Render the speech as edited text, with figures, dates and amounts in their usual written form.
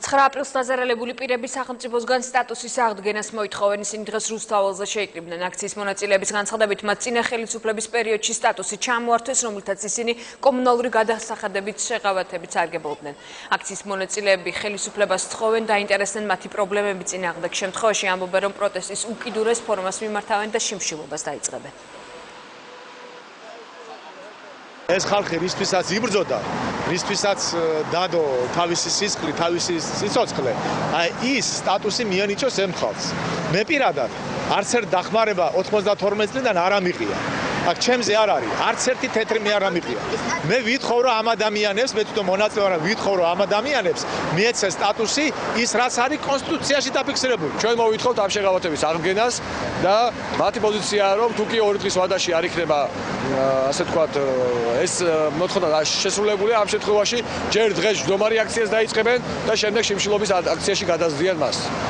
9 აპრილს დაზარალებული პირების სახელმწიფოსგან სტატუსის აღდგენას მოითხოვენ. ისინი დღეს რუსთაველზე შეიკრიბნენ. აქციის მონაწილეების განცხადებით მათ წინა ხელისუფლების პერიოდში სტატუსი ჩამოართვეს, რომლითაც ისინი კომუნალური გადასახადებით შეღავათებით სარგებლობდნენ. აქციის მონაწილეები ხელისუფლებას თხოვენ დაინტერესდნენ მათი პრობლემები წინააღმდეგ შემთხვევაში ამბობენ, რომ პროტესტის უკიდურეს ფორმას მიმართავენ და შიმშილობას დაიწყებენ. ეს ხალხი რისთვისაც იბრძოდა, რისთვისაც დადო თავისი სისხლი, თავისი სიცოცხლე, ის სტატუსი მიანიჭოს ამ ხალხს. მე პირადად არც ერთ დახმარება 92 წლიდან არ ამიყია. აქ ჩემზე არ არის, არც ერთი თეთრი მე არ ამიყია. მე ვითხოვ რომ ამ ადამიანებს, მე თვითონ მონაწილე ვარ, ვითხოვ რომ ამ ადამიანებს მიეცეს სტატუსი, ის რაც არის კონსტიტუციაში დაფიქსირებული. ჩვენ მოვითხოვთ ამ შეღავათების აღდგენას და მათი პოზიციაა, რომ თუ კი 2 დღის ვადაში არ იქნება ასე ვთქვათ, ეს მოთხოვნა შესრულებული, ამ შემთხვევაში ჯერ დღეს ჯდომარი აქციას დაიწყებენ და შემდეგ შიმშილობის აქციაში გადაზრდიან მას.